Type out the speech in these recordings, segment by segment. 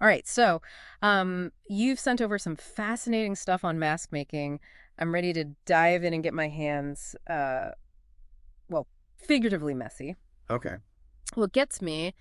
All right, so you've sent over some fascinating stuff on mask making. I'm ready to dive in and get my hands, well, figuratively messy. Okay. What gets me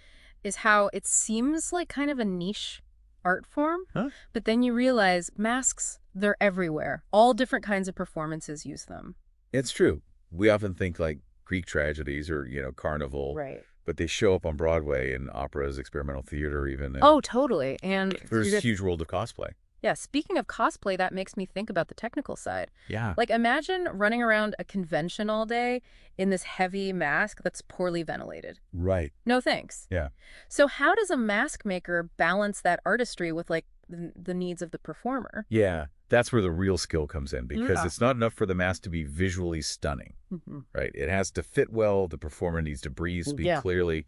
is how it seems like kind of a niche art form, Huh? but then you realize masks, they're everywhere. All different kinds of performances use them. It's true. We often think like Greek tragedies or, Carnival, Right. but they show up on Broadway in operas, experimental theater even, and Oh, totally. And there's a huge world of cosplay. yeah, speaking of cosplay, that makes me think about the technical side. Yeah. Like, imagine running around a convention all day in this heavy mask that's poorly ventilated. Right. No thanks. Yeah. So how does a mask maker balance that artistry with, like, the needs of the performer? Yeah. That's where the real skill comes in because Yeah. it's not enough for the mask to be visually stunning, right? It has to fit well. The performer needs to breathe, speak Yeah. clearly.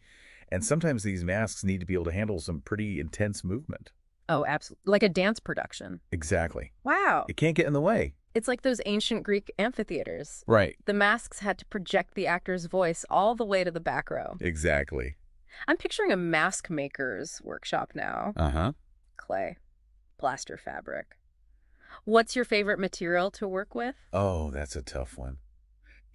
And sometimes these masks need to be able to handle some pretty intense movement. Oh, absolutely. Like a dance production. Exactly. Wow. It can't get in the way. It's like those ancient Greek amphitheaters. Right. The masks had to project the actor's voice all the way to the back row. Exactly. I'm picturing a mask maker's workshop now. Uh-huh. Clay, plaster fabric. What's your favorite material to work with? Oh, that's a tough one.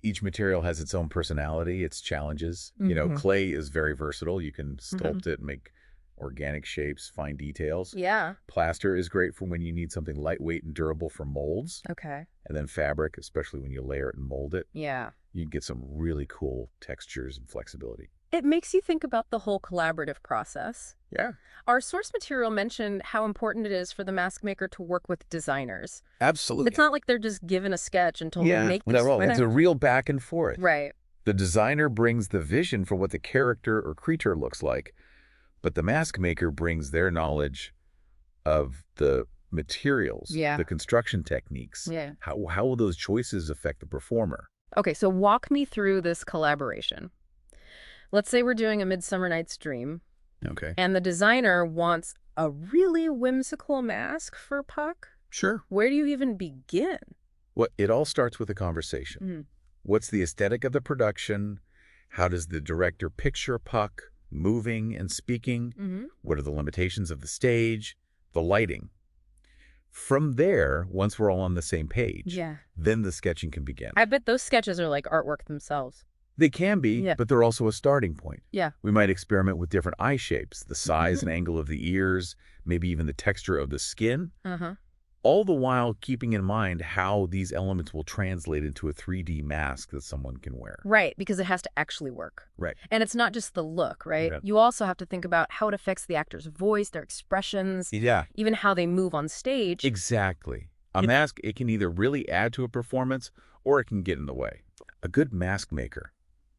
Each material has its own personality, its challenges. Mhm. Clay is very versatile. You can sculpt it, make organic shapes, fine details. Yeah. Plaster is great for when you need something lightweight and durable for molds. Okay. And then fabric, especially when you layer it and mold it, Yeah. you can get some really cool textures and flexibility. It makes you think about the whole collaborative process. Yeah, Our source material mentioned how important it is for the mask maker to work with designers. absolutely. It's not like they're just given a sketch and told to make this. No, it's a real back and forth. Right. The designer brings the vision for what the character or creature looks like, but the mask maker brings their knowledge of the materials, Yeah. the construction techniques. Yeah. How will those choices affect the performer? Okay, so walk me through this collaboration. Let's say we're doing A Midsummer Night's Dream, Okay. and the designer wants a really whimsical mask for Puck. Sure. Where do you even begin? Well, it all starts with a conversation. What's the aesthetic of the production? How does the director picture Puck moving and speaking? What are the limitations of the stage? The lighting. From there, once we're all on the same page, Yeah. then the sketching can begin. I bet those sketches are like artwork themselves. They can be, Yeah. but they're also a starting point. Yeah. We might experiment with different eye shapes, the size and angle of the ears, maybe even the texture of the skin, Uh-huh. all the while keeping in mind how these elements will translate into a 3D mask that someone can wear. Right, because it has to actually work. Right. And it's not just the look, right? Yeah. You also have to think about how it affects the actor's voice, their expressions, Yeah, even how they move on stage. exactly. A mask, it can either really add to a performance or it can get in the way. A good mask maker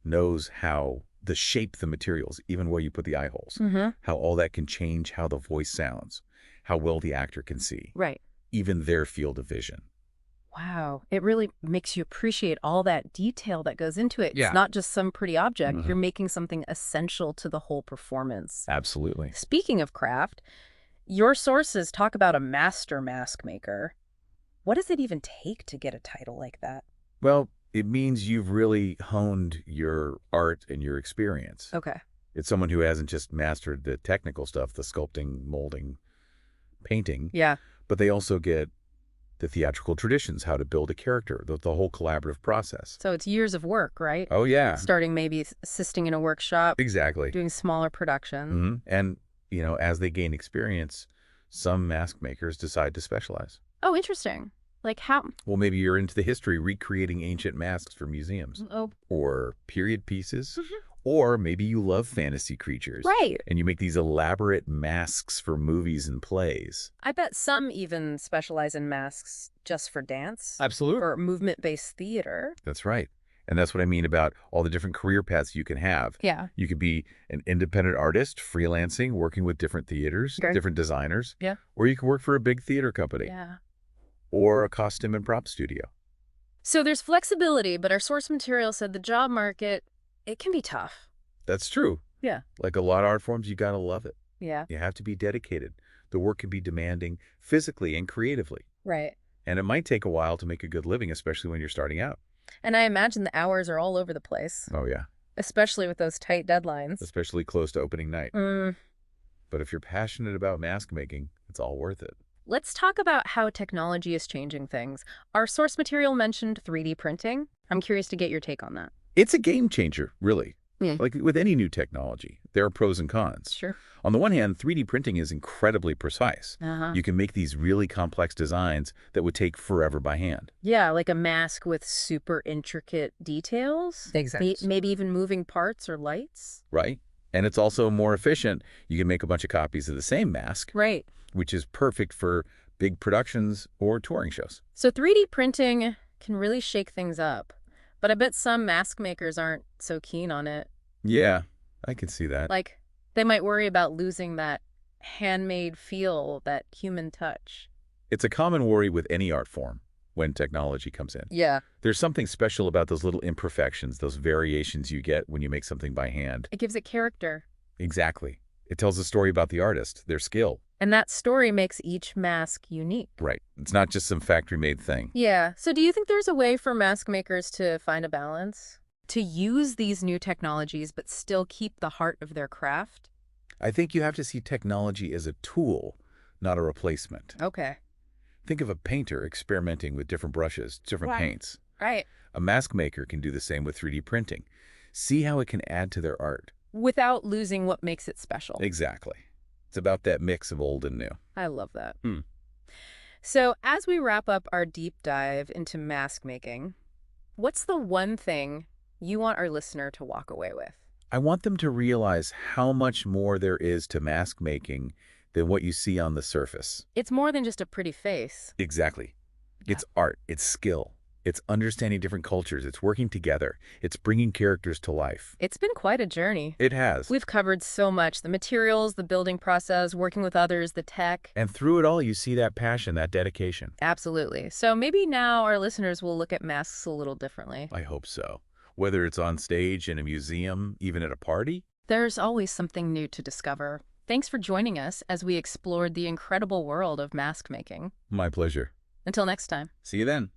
knows how to shape the materials, even where you put the eye holes, how all that can change how the voice sounds, how well the actor can see, Right. even their field of vision. Wow. It really makes you appreciate all that detail that goes into it. Yeah. It's not just some pretty object. You're making something essential to the whole performance. Absolutely. Speaking of craft, your sources talk about a master mask maker. What does it even take to get a title like that? Well, it means you've really honed your art and your experience. Okay. It's someone who hasn't just mastered the technical stuff, the sculpting, molding, painting, Yeah. but they also get the theatrical traditions, how to build a character, the whole collaborative process. So it's years of work, right? Oh, yeah. Starting maybe assisting in a workshop, Exactly. doing smaller productions. And, as they gain experience, some mask makers decide to specialize. Oh, interesting. Like how? Well, maybe you're into the history, recreating ancient masks for museums Oh, or period pieces, or maybe you love fantasy creatures. right. And you make these elaborate masks for movies and plays. I bet some even specialize in masks just for dance Absolutely. or movement-based theater. That's right. And that's what I mean about all the different career paths you can have. Yeah. You could be an independent artist, freelancing, working with different theaters, Okay. different designers. Yeah. Or you can work for a big theater company Yeah. or a costume and prop studio. So there's flexibility, but our source material said the job market, it can be tough. That's true. Yeah. Like a lot of art forms, you got to love it. Yeah. You have to be dedicated. The work can be demanding physically and creatively. Right. And it might take a while to make a good living, especially when you're starting out. And I imagine the hours are all over the place, Oh, yeah. especially with those tight deadlines. Especially close to opening night. But if you're passionate about mask making, it's all worth it. Let's talk about how technology is changing things. Our source material mentioned 3D printing. I'm curious to get your take on that. It's a game changer, really. Yeah. Like with any new technology, there are pros and cons. Sure. On the one hand, 3D printing is incredibly precise. Uh-huh. You can make these really complex designs that would take forever by hand. Yeah, like a mask with super intricate details. Exactly. Maybe even moving parts or lights. Right? And it's also more efficient. You can make a bunch of copies of the same mask, Right. which is perfect for big productions or touring shows. So 3D printing can really shake things up. But I bet some mask makers aren't so keen on it. Yeah, I can see that. Like, they might worry about losing that handmade feel, that human touch. It's a common worry with any art form when technology comes in. Yeah. There's something special about those little imperfections, those variations you get when you make something by hand. It gives it character. Exactly. It tells a story about the artist, their skill. And that story makes each mask unique. Right. It's not just some factory-made thing. Yeah. So do you think there's a way for mask makers to find a balance? To use these new technologies but still keep the heart of their craft? I think you have to see technology as a tool, not a replacement. Okay. Think of a painter experimenting with different brushes, different paints. Right. A mask maker can do the same with 3D printing. See how it can add to their art. Without losing what makes it special. Exactly. It's about that mix of old and new. I love that. So as we wrap up our deep dive into mask making, what's the one thing you want our listener to walk away with? I want them to realize how much more there is to mask making than what you see on the surface. It's more than just a pretty face. Exactly. It's art. It's skill. It's understanding different cultures. It's working together. It's bringing characters to life. It's been quite a journey. It has. We've covered so much: the materials, the building process, working with others, the tech. And through it all, you see that passion, that dedication. Absolutely. So maybe now our listeners will look at masks a little differently. I hope so. Whether it's on stage, in a museum, even at a party. There's always something new to discover. Thanks for joining us as we explored the incredible world of mask making. My pleasure. Until next time. See you then.